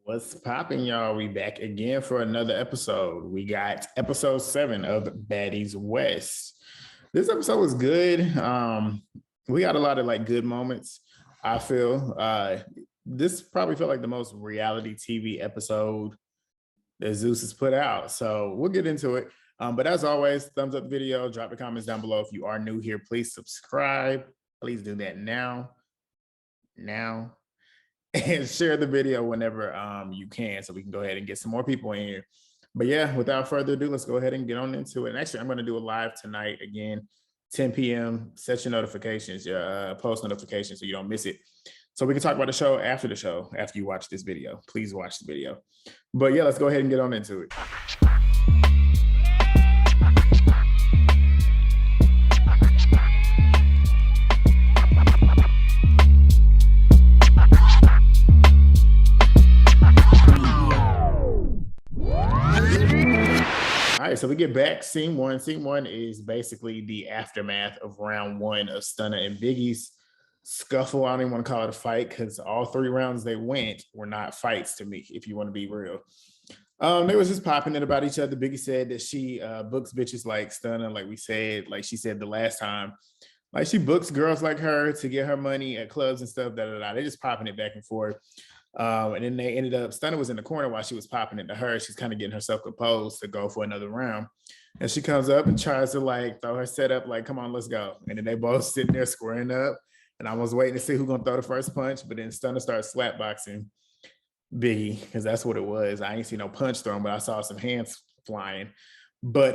What's popping, y'all? We back again for another episode. We got episode 7 of Baddies West. This episode was good. We got a lot of good moments. I feel this probably felt like the most reality TV episode that Zeus has put out. So we'll get into it. But as always, thumbs up the video, drop the comments down below. If you are new here, please subscribe. Please do that now. And share the video whenever you can, so we can go ahead and get some more people in here. But yeah, without further ado, let's go ahead and get on into it. And actually, I'm going to do a live tonight again, 10 p.m. Set your notifications, your post notifications, so you don't miss it. So we can talk about the show, after you watch this video. Please watch the video. But yeah, let's go ahead and get on into it. All right, so we get back. Scene one. Scene one is basically the aftermath of round one of Stunna and Biggie's scuffle. I don't even want to call it a fight because all 3 rounds they went were not fights to me, if you want to be real. They was just popping it about each other. Biggie said that she books bitches like Stunna, like she said the last time. Like she books girls like her to get her money at clubs and stuff. They just popping it back and forth. And then they ended up, Stunna was in the corner while she was popping it to her. She's kind of getting herself composed to go for another round. And she comes up and tries to throw her setup, come on, let's go. And then they both sitting there squaring up. And I was waiting to see who's going to throw the first punch. But then Stunna starts slapboxing Biggie, because that's what it was. I ain't see no punch thrown, but I saw some hands flying. But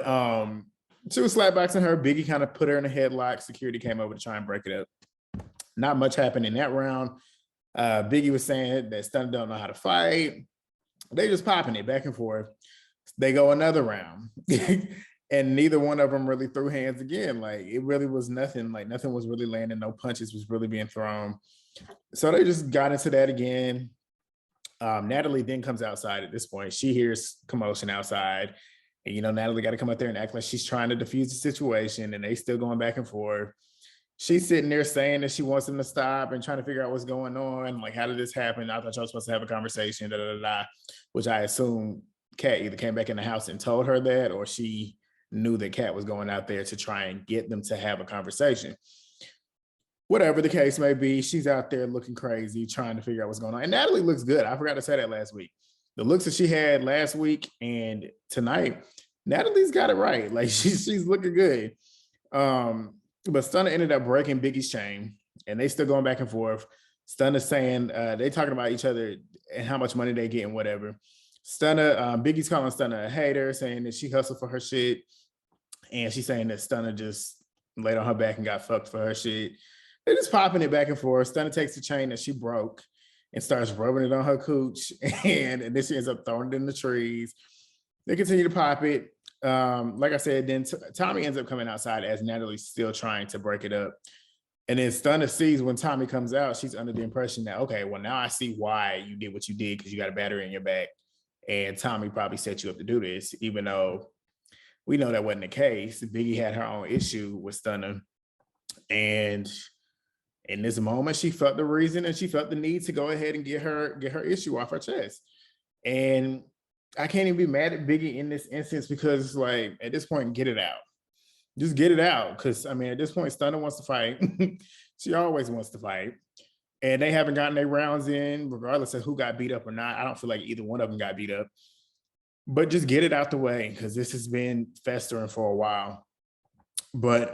she was slapboxing her. Biggie kind of put her in a headlock. Security came over to try and break it up. Not much happened in that round. Biggie was saying that Stunna don't know how to fight. They just popping it back and forth. They go another round. And neither one of them really threw hands again. It really was nothing. Nothing was really landing. No punches was really being thrown. So they just got into that again. Natalie then comes outside at this point. She hears commotion outside. And, Natalie got to come up there and act like she's trying to defuse the situation. And they still going back and forth. She's sitting there saying that she wants him to stop and trying to figure out what's going on. How did this happen? I thought y'all were supposed to have a conversation, which I assume Kat either came back in the house and told her that, or she knew that Kat was going out there to try and get them to have a conversation. Whatever the case may be, she's out there looking crazy, trying to figure out what's going on. And Natalie looks good. I forgot to say that last week. The looks that she had last week and tonight, Natalie's got it right. She's looking good. But Stunna ended up breaking Biggie's chain, and they still going back and forth. Stunna saying they talking about each other and how much money they get and whatever. Biggie's calling Stunna a hater, saying that she hustled for her shit, and she's saying that Stunna just laid on her back and got fucked for her shit. They're just popping it back and forth. Stunna takes the chain that she broke and starts rubbing it on her cooch, and then she ends up throwing it in the trees. They continue to pop it. Like I said, then Tommy ends up coming outside as Natalie's still trying to break it up. And then Stunna sees when Tommy comes out, she's under the impression that, okay, well, now I see why you did what you did, because you got a battery in your back. And Tommy probably set you up to do this, even though we know that wasn't the case. Biggie had her own issue with Stunna. And in this moment, she felt the reason and she felt the need to go ahead and get her issue off her chest. And I can't even be mad at Biggie in this instance, because at this point, get it out. Just get it out. Because, at this point, Stunna wants to fight. She always wants to fight. And they haven't gotten their rounds in, regardless of who got beat up or not. I don't feel like either one of them got beat up. But just get it out the way, because this has been festering for a while. But,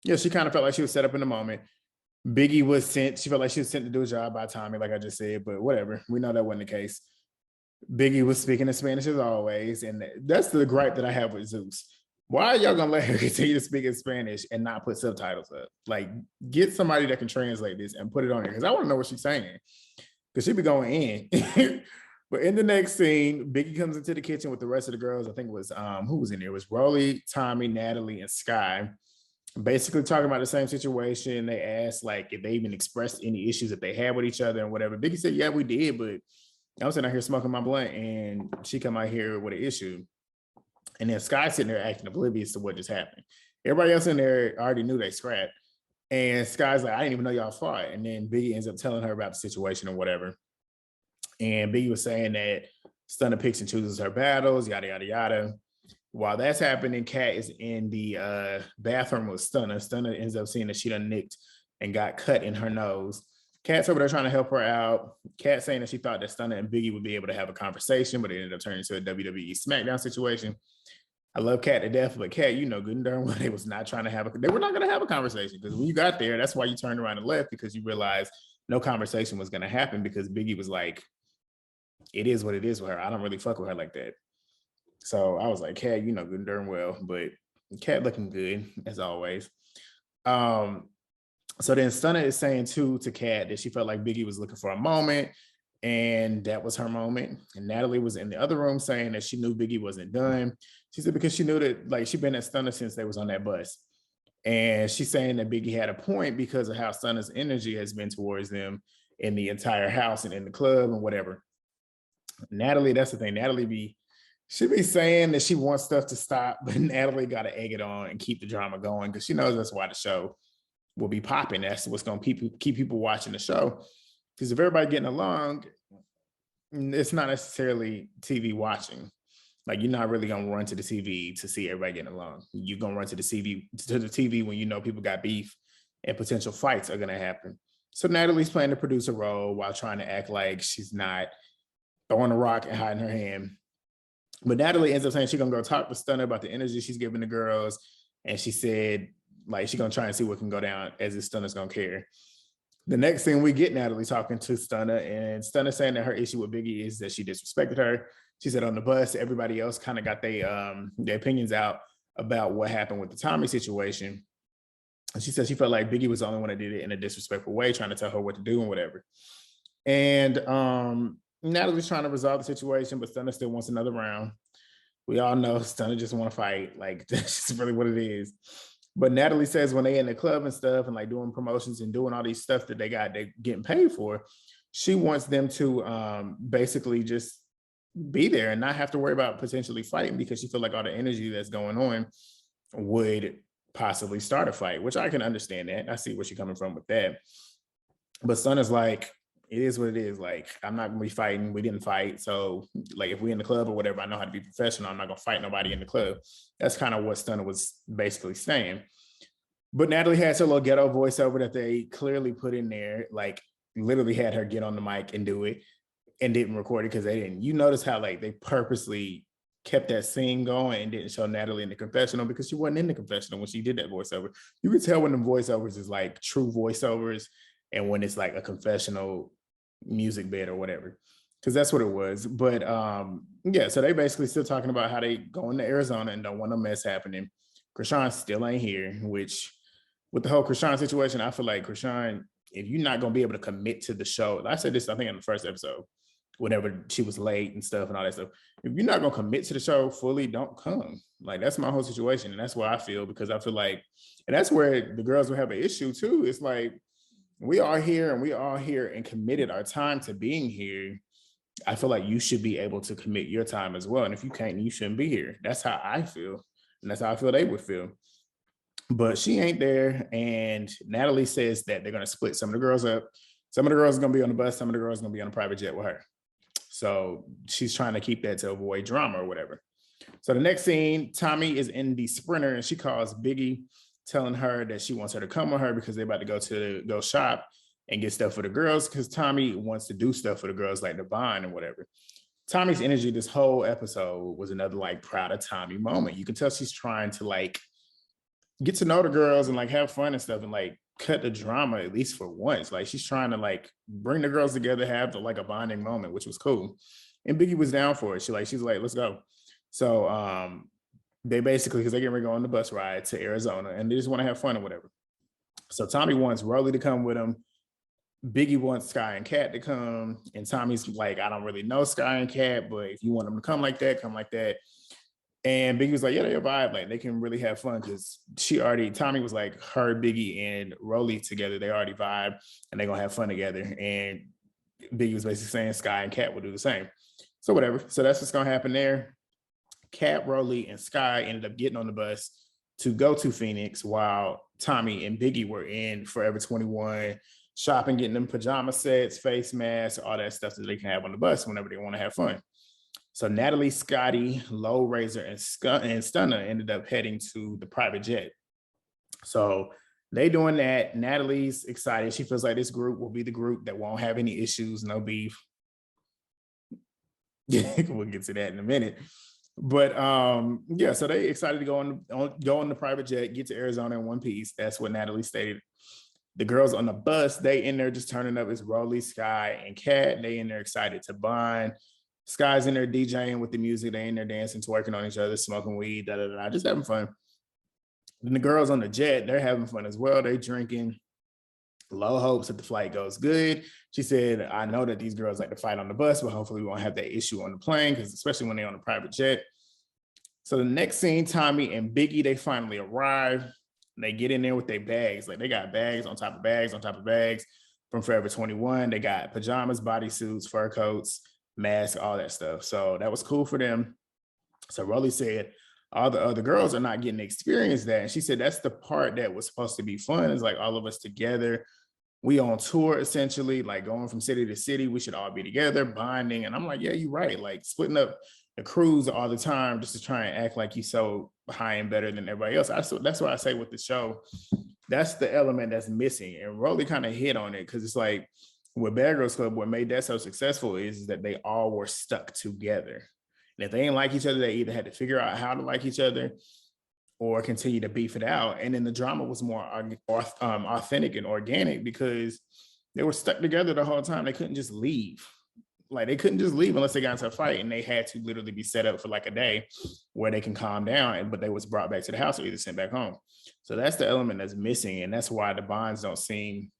yeah, she kind of felt like she was set up in the moment. Biggie was sent. She felt like she was sent to do a job by Tommy, like I just said. But whatever. We know that wasn't the case. Biggie was speaking in Spanish as always, and that's the gripe that I have with Zeus. Why are y'all gonna let her continue to speak in Spanish and not put subtitles up? Get somebody that can translate this and put it on here, because I want to know what she's saying, because she be going in. But in the next scene, Biggie comes into the kitchen with the rest of the girls. I think it was who was in there? It was Rolly, Tommy, Natalie, and Sky. Basically talking about the same situation. They asked if they even expressed any issues that they had with each other and whatever. Biggie said, yeah, we did, but I was sitting out here smoking my blunt, and she come out here with an issue. And then Sky sitting there acting oblivious to what just happened. Everybody else in there already knew they scrapped. And Sky's like, I didn't even know y'all fought. And then Biggie ends up telling her about the situation or whatever. And Biggie was saying that Stunna picks and chooses her battles, yada, yada, yada. While that's happening, Kat is in the bathroom with Stunna. Stunna ends up seeing that she done nicked and got cut in her nose. Kat's over there trying to help her out. Kat saying that she thought that Stunna and Biggie would be able to have a conversation, but it ended up turning into a WWE SmackDown situation. I love Kat to death, but Kat, you know good and darn well they was not trying to have they were not going to have a conversation, because when you got there, that's why you turned around and left, because you realized no conversation was going to happen, because Biggie was like, it is what it is with her. I don't really fuck with her like that. So I was like, Kat, you know good and darn well, but Kat looking good as always. So then Stunna is saying to Kat that she felt like Biggie was looking for a moment, and that was her moment. And Natalie was in the other room saying that she knew Biggie wasn't done. She said because she knew that, like, she'd been at Stunna since they was on that bus. And she's saying that Biggie had a point because of how Stunna's energy has been towards them in the entire house and in the club and whatever. Natalie, that's the thing. Natalie should be saying that she wants stuff to stop, but Natalie got to egg it on and keep the drama going, because she knows that's why the show will be popping. That's what's going to keep people watching the show. Because if everybody getting along, it's not necessarily TV watching. Like, you're not really going to run to the TV to see everybody getting along. You're going to run to the TV when you know people got beef and potential fights are going to happen. So Natalie's playing the producer role while trying to act like she's not throwing a rock and hiding her hand. But Natalie ends up saying she's going to go talk to Stunna about the energy she's giving the girls. And she said, like, she's going to try and see what can go down, as if Stunna's going to care. The next thing we get Natalie talking to Stunna, and Stunna saying that her issue with Biggie is that she disrespected her. She said on the bus, everybody else kind of got their opinions out about what happened with the Tommy situation. And she said she felt like Biggie was the only one that did it in a disrespectful way, trying to tell her what to do and whatever. And Natalie's trying to resolve the situation, but Stunna still wants another round. We all know Stunna just want to fight. Like, that's just really what it is. But Natalie says when they in the club and stuff and like doing promotions and doing all these stuff that they're getting paid for, she wants them to basically just be there and not have to worry about potentially fighting, because she feels like all the energy that's going on would possibly start a fight, which I can understand that. I see where she's coming from with that. But Stunna's like, it is what it is. Like, I'm not gonna be fighting. We didn't fight. So like, if we're in the club or whatever, I know how to be professional. I'm not gonna fight nobody in the club. That's kind of what Stunna was basically saying. But Natalie has her little ghetto voiceover that they clearly put in there, like literally had her get on the mic and do it, and didn't record it because they didn't. You notice how like they purposely kept that scene going and didn't show Natalie in the confessional, because she wasn't in the confessional when she did that voiceover. You can tell when the voiceovers is like true voiceovers and when it's like a confessional music bed or whatever, because that's what it was. But yeah, so they basically still talking about how they going to Arizona and don't want no mess happening. Chrisean still ain't here, which with the whole Chrisean situation, I feel like Chrisean, if you're not going to be able to commit to the show, I said this, I think in the first episode, whenever she was late and stuff and all that stuff, if you're not going to commit to the show fully, don't come. Like, that's my whole situation. And that's why I feel, because I feel like, and that's where the girls will have an issue too. It's like, we are here and committed our time to being here. I feel like you should be able to commit your time as well. And if you can't, you shouldn't be here. That's how I feel. And that's how I feel they would feel. But she ain't there. And Natalie says that they're going to split some of the girls up. Some of the girls are going to be on the bus. Some of the girls are going to be on a private jet with her. So she's trying to keep that to avoid drama or whatever. So the next scene, Tommy is in the Sprinter and she calls Biggie, telling her that she wants her to come with her because they're about to go shop and get stuff for the girls, because Tommy wants to do stuff for the girls, like the bond and whatever. Tommy's energy this whole episode was another like proud of Tommy moment. You can tell she's trying to like get to know the girls and like have fun and stuff and like cut the drama at least for once. Like, she's trying to like bring the girls together, have like a bonding moment, which was cool. And Biggie was down for it. She's like, let's go. So they basically, because they get ready to go on the bus ride to Arizona and they just want to have fun or whatever. So Tommy wants Rolly to come with him. Biggie wants Sky and Kat to come. And Tommy's like, I don't really know Sky and Kat, but if you want them to come like that, come like that. And Biggie was like, yeah, they'll vibe. Like, they can really have fun, because Tommy was like, her, Biggie, and Rolly together, they already vibe and they're going to have fun together. And Biggie was basically saying Sky and Kat will do the same. So whatever. So that's what's going to happen there. Kat, Rolly, and Sky ended up getting on the bus to go to Phoenix, while Tommy and Biggie were in Forever 21 shopping, getting them pajama sets, face masks, all that stuff that they can have on the bus whenever they want to have fun. So Natalie, Scotty, Low, Razor, and Stunna ended up heading to the private jet. So they doing that. Natalie's excited. She feels like this group will be the group that won't have any issues, no beef. We'll get to that in a minute. But yeah, so they excited to go on the private jet, get to Arizona in one piece. That's what Natalie stated. The girls on the bus, they in there just turning up. It's Rolly, Sky, and Kat. They in there excited to bond. Sky's in there DJing with the music. They in there dancing, twerking on each other, smoking weed, just having fun. And the girls on the jet, they're having fun as well. They drinking. Low hopes that the flight goes good. She said, I know that these girls like to fight on the bus, but hopefully we won't have that issue on the plane, because especially when they're on a private jet. So the next scene, Tommy and Biggie, they finally arrive. They get in there with their bags. Like, they got bags on top of bags on top of bags from Forever 21. They got pajamas, bodysuits, fur coats, masks, all that stuff. So that was cool for them. So Rolly said, all the other girls are not getting to experience that. And she said, that's the part that was supposed to be fun, is like all of us together. We on tour, essentially, like going from city to city. We should all be together, bonding. And I'm like, yeah, you're right. Like, splitting up the crews all the time just to try and act like you're so high and better than everybody else. That's what I say with the show. That's the element that's missing. And Rolly kind of hit on it, because it's like with Bad Girls Club, what made that so successful is that they all were stuck together. And if they didn't like each other, they either had to figure out how to like each other or continue to beef it out. And then the drama was more authentic and organic, because they were stuck together the whole time. They couldn't just leave. Like, they couldn't just leave unless they got into a fight, and they had to literally be set up for like a day where they can calm down, but they was brought back to the house or either sent back home. So that's the element that's missing. And that's why the bonds don't seem,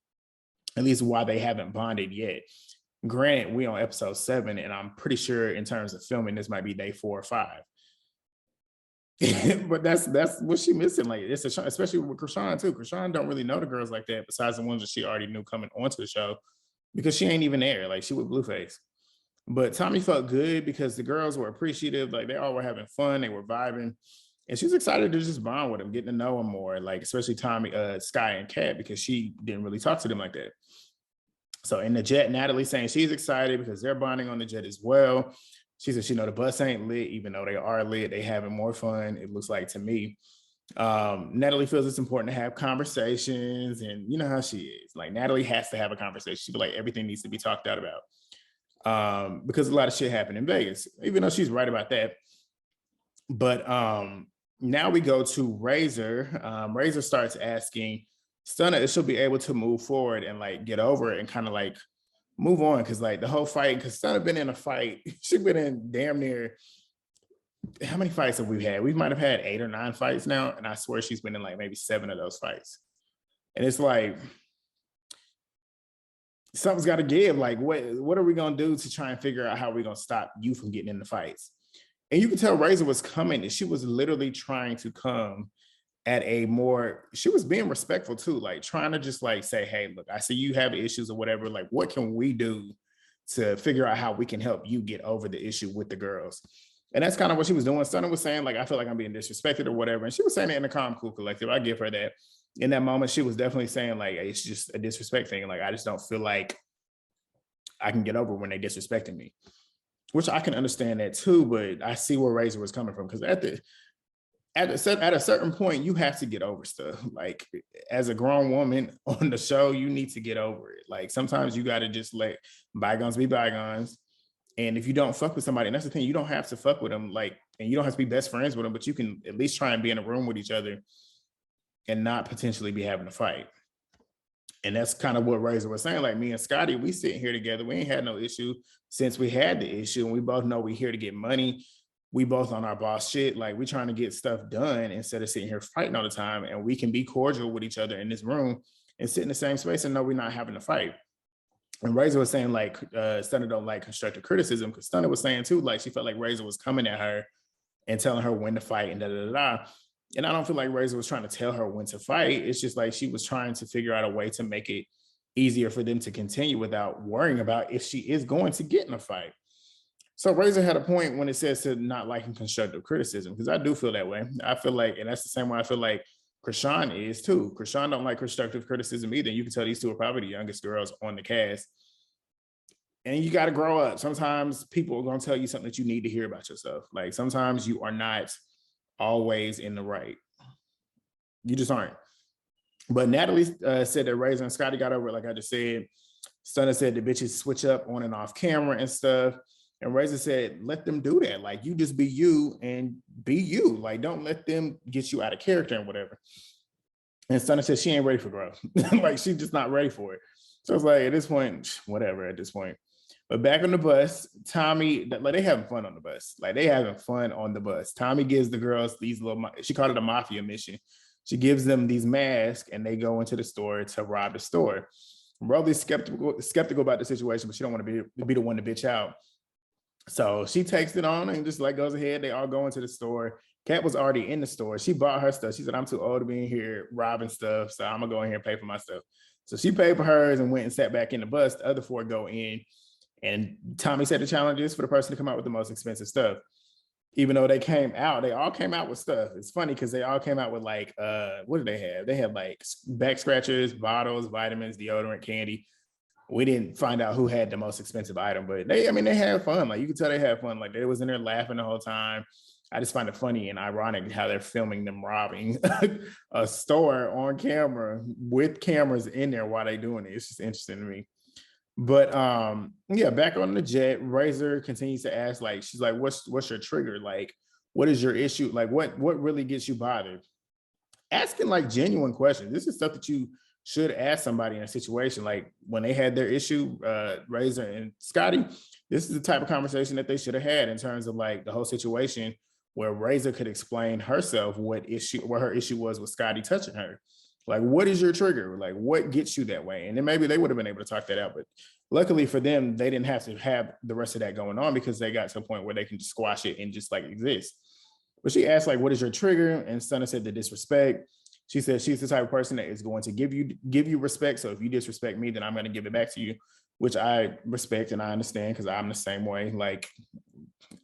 at least why they haven't bonded yet. Granted, we on episode 7, and I'm pretty sure in terms of filming, this might be day 4 or 5. But that's what she missing. Like, it's especially with Chrisean too. Chrisean don't really know the girls like that, besides the ones that she already knew coming onto the show, because she ain't even there. Like, she with Blueface. But Tommy felt good because the girls were appreciative. Like, they all were having fun. They were vibing. And she's excited to just bond with him, getting to know him more. Like, especially Tommy, Sky, and Kat, because she didn't really talk to them like that. So in the jet, Natalie saying she's excited because they're bonding on the jet as well. She said, the bus ain't lit, even though they are lit. They having more fun, it looks like to me. Natalie feels it's important to have conversations, and you know how she is. Like, Natalie has to have a conversation. She feel like everything needs to be talked out about, because a lot of shit happened in Vegas, even though she's right about that. But now we go to Razor. Razor starts asking Stunna if she'll be able to move forward and like get over it and kind of like move on, because like the whole fight, because Stunna been in a fight. She's been in damn near, how many fights have we had? We might have had 8 or 9 fights now, and I swear she's been in like maybe 7 of those fights. And it's like, something's got to give. Like, what are we gonna do to try and figure out how we're gonna stop you from getting in the fights? And you can tell Razor was coming, and she was literally trying to come at a more, she was being respectful too, like trying to just like say, hey, look, I see you have issues or whatever. Like, what can we do to figure out how we can help you get over the issue with the girls? And that's kind of what she was doing. Stunna was saying, like, I feel like I'm being disrespected or whatever. And she was saying it in the Calm Cool Collective. I give her that. In that moment, she was definitely saying, like, it's just a disrespect thing. Like, I just don't feel like I can get over when they disrespecting me, which I can understand that too. But I see where Razor was coming from, because at a certain point, you have to get over stuff. Like, as a grown woman on the show, you need to get over it. Like, sometimes you got to just let bygones be bygones. And if you don't fuck with somebody, and that's the thing, you don't have to fuck with them, like, and you don't have to be best friends with them, but you can at least try and be in a room with each other and not potentially be having a fight. And that's kind of what Razor was saying. Like, me and Scotty, we sitting here together. We ain't had no issue since we had the issue. And we both know we here to get money. We both on our boss shit. Like, we trying to get stuff done instead of sitting here fighting all the time. And we can be cordial with each other in this room and sit in the same space and know we're not having a fight. And Razor was saying, like, Stunna don't like constructive criticism, because Stunna was saying too, like, she felt like Razor was coming at her and telling her when to fight and da-da-da-da. And I don't feel like Razor was trying to tell her when to fight. It's just like she was trying to figure out a way to make it easier for them to continue without worrying about if she is going to get in a fight. So Razor had a point when it says to not liking constructive criticism, because I do feel that way. I feel like, and that's the same way I feel like Chrisean is too. Chrisean don't like constructive criticism either. You can tell these two are probably the youngest girls on the cast. And you got to grow up. Sometimes people are going to tell you something that you need to hear about yourself. Like sometimes you are not always in the right. You just aren't. But Natalie said that Razor and Scotty got over it, like I just said. Stunna said the bitches switch up on and off camera and stuff. And Razor said, let them do that. Like, you just be you and be you. Like, don't let them get you out of character and whatever. And Stunna said she ain't ready for growth. Like, she's just not ready for it. So it's like, at this point, whatever at this point. But back on the bus, Tommy, like, they having fun on the bus. Like, they having fun on the bus. Tommy gives the girls these little, she called it a mafia mission. She gives them these masks and they go into the store to rob the store. Rolly's skeptical about the situation, but she don't want to be the one to bitch out. So she takes it on and just like goes ahead. They all go into the store. Kat was already in the store. She bought her stuff. She said, I'm too old to be in here robbing stuff, so I'm gonna go in here and pay for my stuff. So she paid for hers and went and sat back in the bus. The other four go in, and Tommy said the challenge is for the person to come out with the most expensive stuff. Even though they all came out with stuff. It's funny because they all came out with like, what did they have? They had like back scratchers, bottles, vitamins, deodorant, candy. We didn't find out who had the most expensive item, but they had fun. Like, you could tell they had fun. Like, they was in there laughing the whole time. I just find it funny and ironic how they're filming them robbing a store on camera with cameras in there while they doing it. It's just interesting to me. But yeah, back on the jet, Razor continues to ask, like, she's like, what's your trigger? Like, what is your issue? Like, what really gets you bothered? Asking like genuine questions. This is stuff that you should ask somebody in a situation. Like when they had their issue, Razor and Scotty, this is the type of conversation that they should have had in terms of like the whole situation where Razor could explain herself what her issue was with Scotty touching her. Like, what is your trigger? Like, what gets you that way? And then maybe they would have been able to talk that out. But luckily for them, they didn't have to have the rest of that going on because they got to a point where they can just squash it and just like exist. But she asked, like, what is your trigger? And Stunna said the disrespect. She said she's the type of person that is going to give you respect. So if you disrespect me, then I'm going to give it back to you, which I respect and I understand because I'm the same way. Like,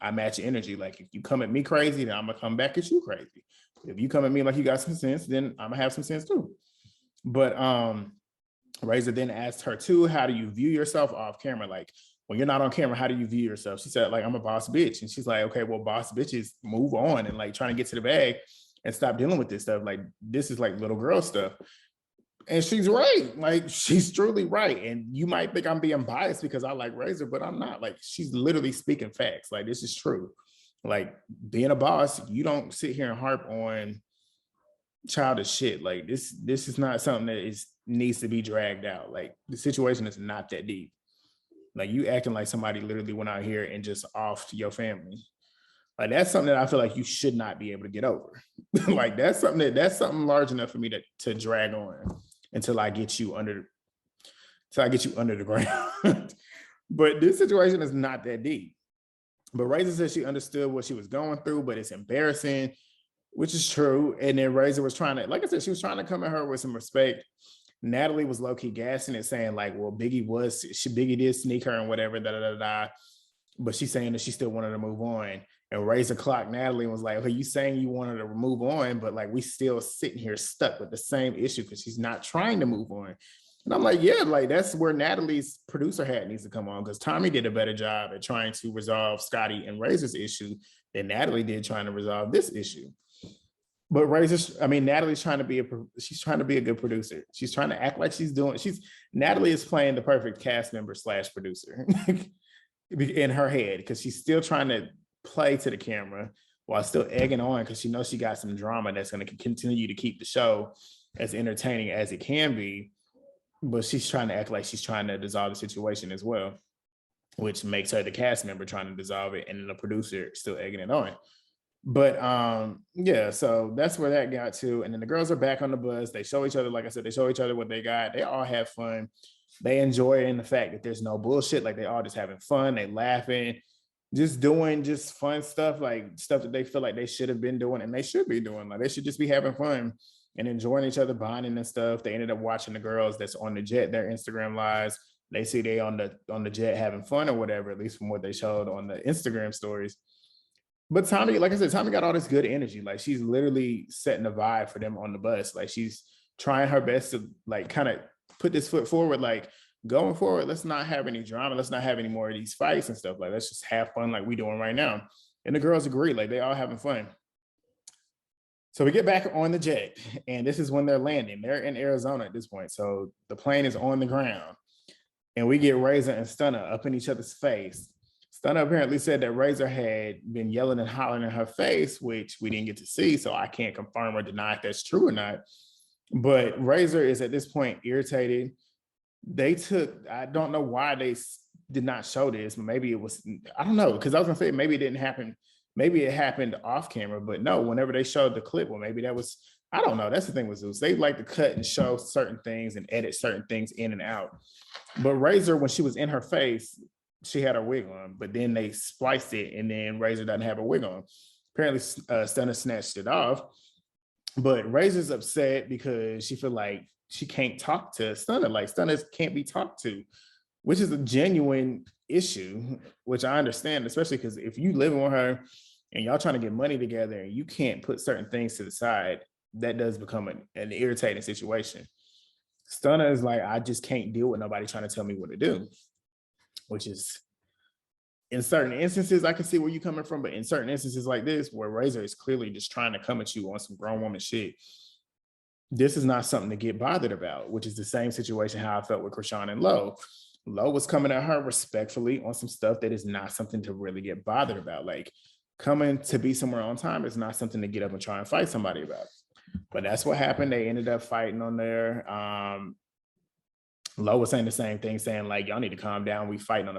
I match energy. Like, if you come at me crazy, then I'm going to come back at you crazy. If you come at me like you got some sense, then I'm going to have some sense too. But Razor then asked her too, how do you view yourself off camera? Like, when you're not on camera, how do you view yourself? She said, like, I'm a boss bitch. And she's like, okay, well, boss bitches move on and like trying to get to the bag and stop dealing with this stuff. Like, this is like little girl stuff. And she's right. Like, she's truly right. And you might think I'm being biased because I like Razor, but I'm not. Like, she's literally speaking facts. Like, this is true. Like, being a boss, you don't sit here and harp on childish shit. Like, this is not something that needs to be dragged out. Like, the situation is not that deep. Like, you acting like somebody literally went out here and just offed your family. Like, that's something that I feel like you should not be able to get over. Like, that's something large enough for me to drag on until I get you under the ground. But this situation is not that deep. But Razor said she understood what she was going through, but it's embarrassing, which is true. And then Razor was trying to, like I said, she was trying to come at her with some respect. Natalie was low-key gassing it, saying like, well, Biggie did sneak her and whatever, but she's saying that she still wanted to move on. And Razor clocked Natalie and was like, okay, you saying you wanted to move on, but like we still sitting here stuck with the same issue because she's not trying to move on. And I'm like, yeah, like that's where Natalie's producer hat needs to come on, because Tommy did a better job at trying to resolve Scotty and Razor's issue than Natalie did trying to resolve this issue. But Natalie's trying to be a good producer. She's trying to act like Natalie is playing the perfect cast member / producer in her head, because she's still trying to play to the camera while still egging on because she knows she got some drama that's going to continue to keep the show as entertaining as it can be. But she's trying to act like she's trying to dissolve the situation as well, which makes her the cast member trying to dissolve it, and then the producer still egging it on. But yeah, so that's where that got to. And then the girls are back on the bus. They show each other, like I said, they show each other what they got. They all have fun. They enjoy it in the fact that there's no bullshit. Like, they all just having fun. They laughing, just doing just fun stuff, like stuff that they feel like they should have been doing and they should be doing. Like, they should just be having fun and enjoying each other, bonding and stuff. They ended up watching the girls that's on the jet, their Instagram lives. They see they on the jet having fun or whatever, at least from what they showed on the Instagram stories. But Tommy, like I said, Tommy got all this good energy. Like she's literally setting the vibe for them on the bus. Like she's trying her best to like kind of put this foot forward. Like going forward, let's not have any drama. Let's not have any more of these fights and stuff. Like let's just have fun like we doing right now. And the girls agree. Like they all having fun. So we get back on the jet, and this is when they're landing. They're in Arizona at this point. So the plane is on the ground, and we get Razor and Stunna up in each other's face. Stunna apparently said that Razor had been yelling and hollering in her face, which we didn't get to see, so I can't confirm or deny if that's true or not. But Razor is at this point irritated. I don't know why they did not show this, but maybe it was, I don't know, because I was gonna say maybe it didn't happen. Maybe it happened off camera, but no, whenever they showed the clip, well, maybe that was, I don't know. That's the thing with Zeus. They like to cut and show certain things and edit certain things in and out. But Razor, when she was in her face, she had her wig on, but then they spliced it, and then Razor doesn't have a wig on. Apparently, Stunna snatched it off, but Razor's upset because she feel like she can't talk to Stunna. Like Stunna can't be talked to, which is a genuine issue, which I understand, especially because if you live with her and y'all trying to get money together and you can't put certain things to the side, that does become an irritating situation. Stunna is like, I just can't deal with nobody trying to tell me what to do, which is, in certain instances, I can see where you're coming from, but in certain instances like this, where Razor is clearly just trying to come at you on some grown woman shit, this is not something to get bothered about, which is the same situation how I felt with Chrisean and Lo. Lo was coming at her respectfully on some stuff that is not something to really get bothered about. Like coming to be somewhere on time is not something to get up and try and fight somebody about. But that's what happened. They ended up fighting on there. Lo was saying the same thing, saying like, y'all need to calm down. We fighting on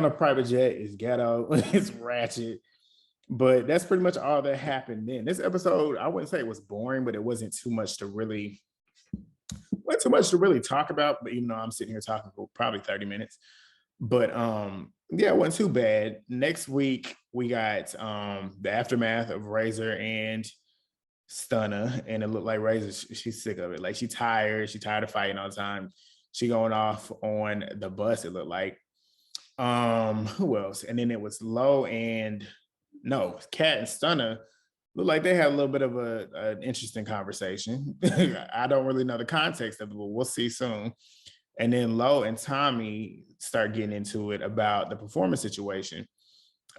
a private jet. It's ghetto. It's ratchet. But that's pretty much all that happened then. This episode, I wouldn't say it was boring, but it wasn't too much to really talk about. But even though I'm sitting here talking for probably 30 minutes. But yeah, it wasn't too bad. Next week, we got the aftermath of Razor and Stunna, and it looked like Razor, she's sick of it. Like she's tired of fighting all the time. She going off on the bus, it looked like. Who else? And then it was Lo and Cat and Stunna look like they had a little bit of an interesting conversation. I don't really know the context of it, but we'll see soon. And then Lo and Tommy start getting into it about the performance situation.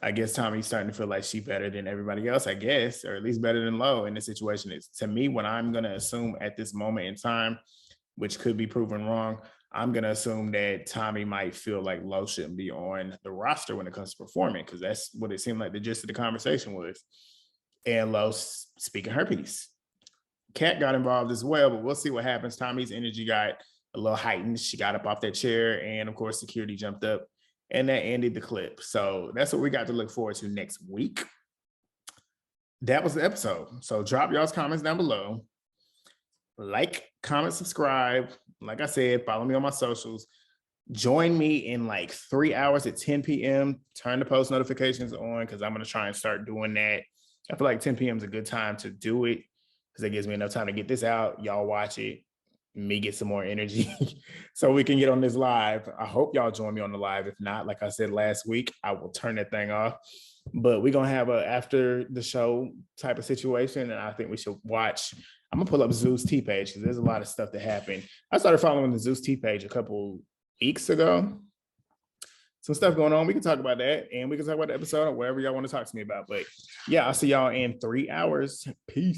I guess Tommy's starting to feel like she's better than everybody else, I guess, or at least better than Lo in the situation. Is to me, what I'm going to assume at this moment in time, which could be proven wrong, I'm going to assume that Tommy might feel like Lo shouldn't be on the roster when it comes to performing, because that's what it seemed like the gist of the conversation was. And Lo speaking her piece. Kat got involved as well, but we'll see what happens. Tommy's energy got a little heightened. She got up off that chair, and of course, security jumped up, and that ended the clip. So that's what we got to look forward to next week. That was the episode. So drop y'all's comments down below. Like, comment, subscribe. Like I said, follow me on my socials. Join me in like 3 hours at 10 p.m. Turn the post notifications on, because I'm going to try and start doing that. I feel like 10 p.m. is a good time to do it, because it gives me enough time to get this out. Y'all watch it, me get some more energy so we can get on this live. I hope y'all join me on the live. If not, like I said last week, I will turn that thing off. But we're going to have a after the show type of situation, and I think we should watch. I'm going to pull up Zeus T page, because there's a lot of stuff that happened. I started following the Zeus T page a couple weeks ago. Some stuff going on. We can talk about that, and we can talk about the episode or wherever y'all want to talk to me about. But yeah, I'll see y'all in 3 hours. Peace.